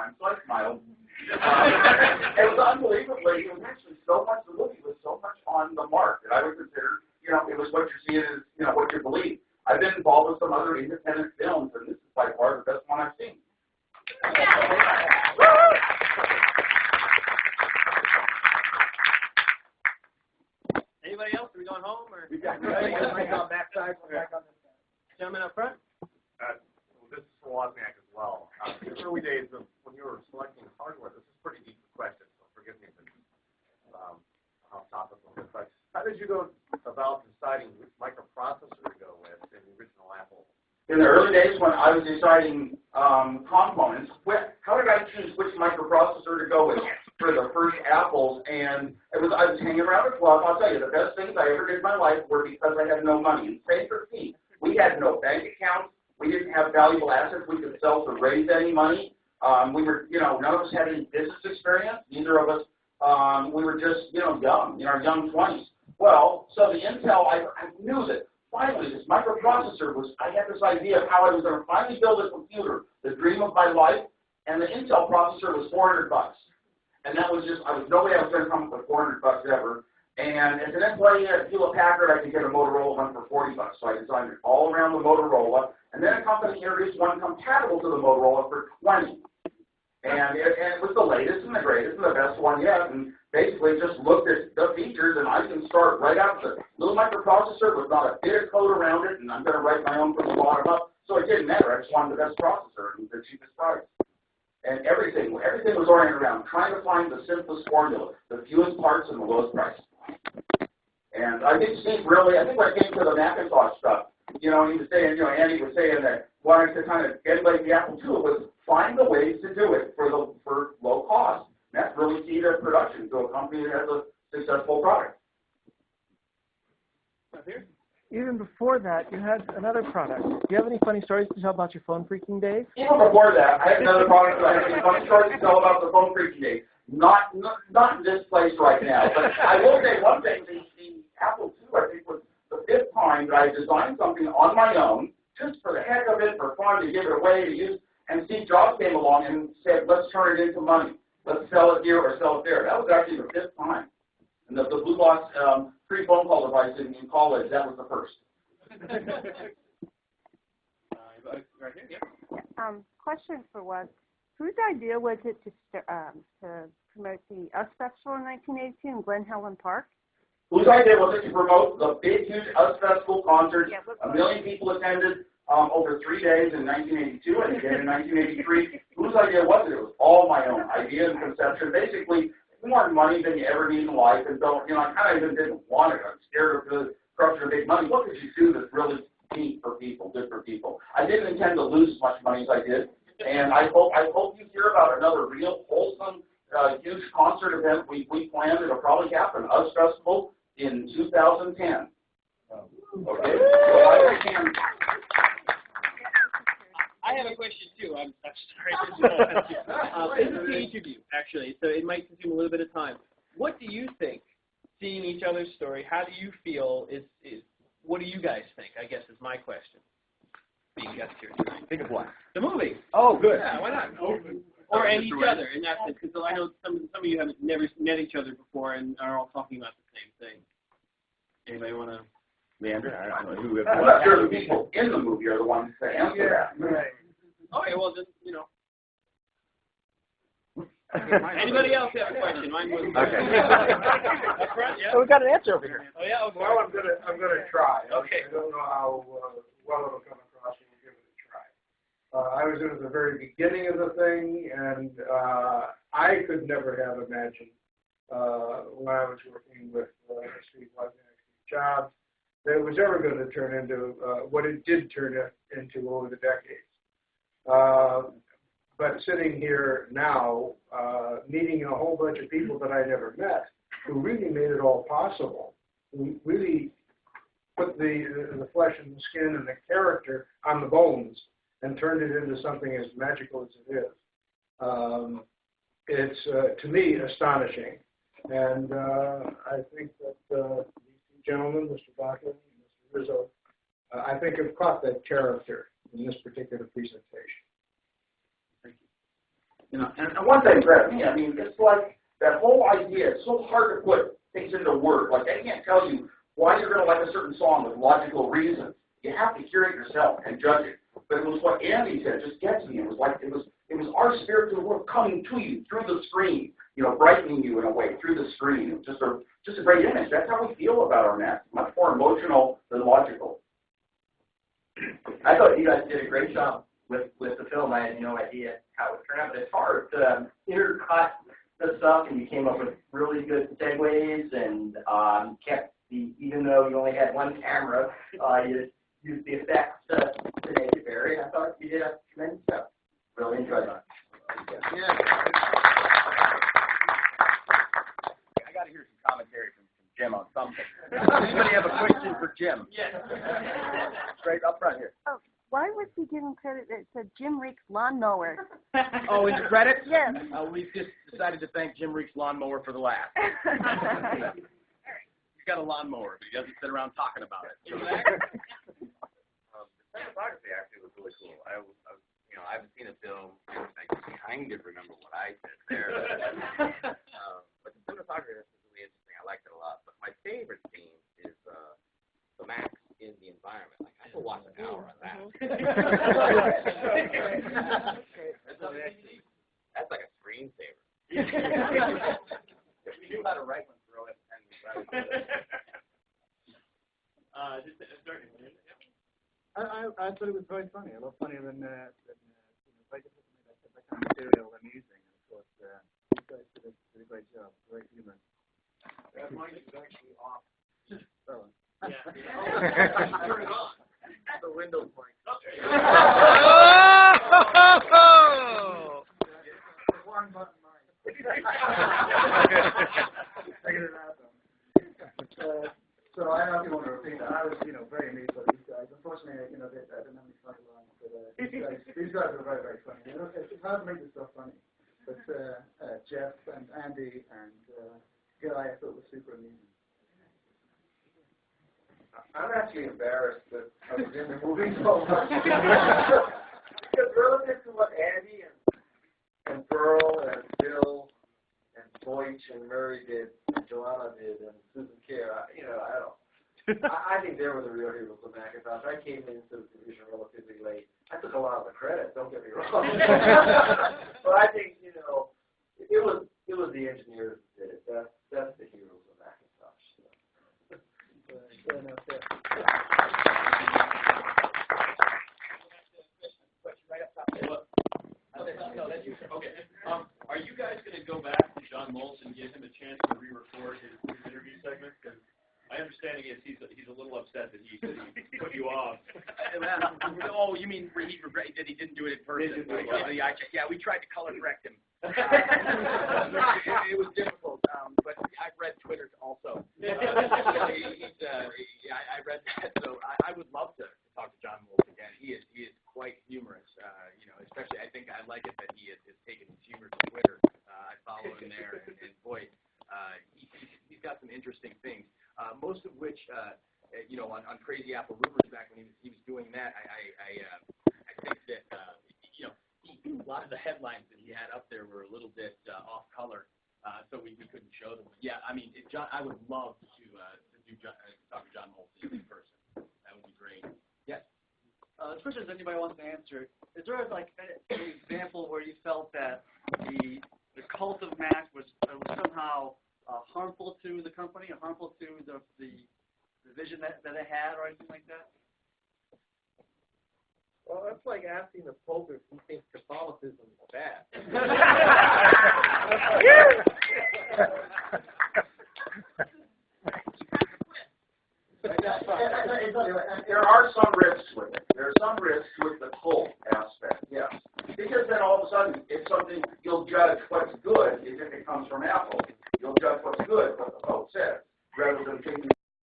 time, so I smiled. It was unbelievably, it was actually so much, the movie was so much on the mark that I would consider, it was what you see it as, what you believe. I've been involved with some other independent films, and this is by far the best one I've seen. Anybody else? Are we going home? Or? We've got mic on backside, mic on this side. Gentlemen up front? Well, this is for Wozniak as well. In the early days of when you were selecting hardware, this is a pretty deep question, so forgive me if it's off topic a little bit. But how did you go about deciding which microprocessor to go with in the original Apple? In the early days when I was deciding components, how did I choose which microprocessor to go with for the first Apples? And I was hanging around a club. I'll tell you, the best things I ever did in my life were because I had no money. And same for me. We had no bank accounts. We didn't have valuable assets we could sell to raise any money. We were, none of us had any business experience. Neither of us, we were just, young, in our young 20s. Well, so the Intel, I knew that finally this microprocessor I had this idea of how I was going to finally build a computer, the dream of my life, and the Intel processor was $400. And that was just, no way I was going to come up with $400 ever. And as an employee at Hewlett Packard, I could get a Motorola one for $40. So I designed it all around the Motorola. And then a company introduced one compatible to the Motorola for $20. And it was the latest and the greatest and the best one yet. And basically just looked at the features, and I can start right out the little microprocessor with not a bit of code around it, and I'm going to write my own from the bottom up. So it didn't matter. I just wanted the best processor and the cheapest price. And everything was oriented around trying to find the simplest formula, the fewest parts and the lowest price. And I think Steve really, I think when it came to the Macintosh stuff, he was saying, Andy was saying that wanting to kind of emulate the Apple II was find the ways to do it for low cost. And that's really key to production, to a company that has a successful product. Even before that, you had another product. Do you have any funny stories to tell about your phone freaking days? Even before that, I had another product that I have some funny stories to tell about the phone freaking days. Not in this place right now, but I will say one thing. The Apple II, I think, was the fifth time that I designed something on my own, just for the heck of it, for fun, to give it away, to use. And Steve Jobs came along and said, let's turn it into money. Let's sell it here or sell it there. That was actually the fifth time. And the Blue Box free phone call device in college, that was the first. Right here, yeah. Question for was, whose idea was it to promote the US Festival in 1982 in Glen Helen Park? Whose idea was it to promote the big, huge US Festival concert? Yeah, 1 million people attended over 3 days in 1982 and again in 1983. Whose idea was it? It was all my own idea and conception. Basically, more money than you ever need in life, and I kind of even didn't want it. I'm scared of the corruption of big money. What could you do that's really neat for people, good for people? I didn't intend to lose as much money as I did, and I hope you hear about another real wholesome, huge concert event we planned. It'll probably happen, US Festival, in 2010. Okay? So I can. I have a question too. I'm sorry. This is to each of you, actually, so it might consume a little bit of time. What do you think, seeing each other's story, how do you feel what do you guys think, I guess is my question, being guests here tonight. Think of what? The movie. Oh, good. Yeah, why not? Or and each other, in that sense, because I know some of you haven't never met each other before and are all talking about the same thing. Anybody want to? Leander? I don't know who. I'm not sure the people in the movie are the ones that answer that. Right. Okay, well, just, Anybody else have a question? Mine was Okay. Up front, yeah. Oh, we got an answer over here. Oh yeah. Okay. Well, I'm gonna try. Okay. I don't know how well it'll come across when we give it a try. I was in at the very beginning of the thing, and I could never have imagined when I was working with Steve Wozniak, Steve Jobs, that it was ever going to turn into what it did turn into over the decades. But sitting here now, meeting a whole bunch of people that I never met, who really made it all possible, who really put the flesh and the skin and the character on the bones and turned it into something as magical as it is. It's, to me, astonishing. And I think that these two gentlemen, Mr. Baca and Mr. Rizzo, I think have caught that character in this particular presentation. Thank You know, and one thing grabbed me, I mean, it's like that whole idea, it's so hard to put things into words. Like, I can't tell you why you're going to like a certain song with logical reasons. You have to hear it yourself and judge it. But it was what Andy said, it just gets me. It was like, it was our spiritual world coming to you through the screen, you know, brightening you in a way through the screen. It was just a great image. That's how we feel about our Mac. Much more emotional than logical. I thought you guys did a great job with the film. I had no idea how it would turn out, but it's hard to intercut the stuff, and you came up with really good segues, and kept even though you only had one camera, you used the effects to make it vary. I thought you did a tremendous job. Really enjoyed it. Yeah. I got to hear some commentary from Jim on something. Anybody have a question for Jim? Yes. Straight up front here. Oh, why was he given credit that said Jim Reek's lawnmower? Oh, in the credits? Yes. We've just decided to thank Jim Reek's lawnmower for the laugh. He's got a lawnmower, but he doesn't sit around talking about it. The cinematography actually was really cool. I haven't seen a film, and I kind of remember what I said there. But the cinematography is really interesting. I liked it a lot. But my favorite scene is the Max in the environment. Like, I could watch an hour on that. That's like a screensaver. If we knew how to write one, throw it, and we write it. I thought it was very funny. A lot funnier than very different from that kind of material amusing. And of course, you guys did a great job. Great humor. Mine is actually off. Oh. Yeah. Turn it on. The Windows mic. One button mic. Figured it out though. So I don't want to repeat that. I was, very amused by these guys. Unfortunately, I didn't have any fun along. But these guys are very, very funny. It's hard to make this stuff funny. But Jeff and Andy and Guy, I thought was super amusing. I'm actually embarrassed that I was in the movie so much. Because relative to what Andy and Burl and Bill and Boych and Murray did, and Joanna did, and Susan Kerr, I don't. I think they were the real heroes of Macintosh. I came into the division relatively late. I took a lot of the credit, don't get me wrong. But I think, it was the engineers that did it. That's the heroes of Macintosh. So. Okay. Are you guys going to go back to John Moltz and give him a chance to re-record his interview segment? Because my understanding is he's a little upset that he put you off. Oh, you mean that he didn't do it in person? Yeah, we tried to color correct him. It was difficult, but I've read Twitter also. I read that, so I would love to talk to John Moltz again. He is quite humorous, especially I think I like it that he has taken his humor to Twitter. I follow him there, and boy, he's got some interesting things. Most of which, on Crazy Apple Rumors back when he was doing that, I think that a lot of the headlines that he had up there were a little bit off color, so we couldn't show them. Yeah, I mean, I would love to talk to John Moltz in person. That would be great. Yes. This question, if anybody wants to answer, is there an example where you felt that the cult of Mac was somehow harmful to the company, or harmful to the vision that they had, or anything like that? Well, that's like asking the Pope if he thinks Catholicism is bad. There are some risks with it. There are some risks with the cult aspect, yes. Because then all of a sudden, it's something you'll judge what's good is if it comes from Apple.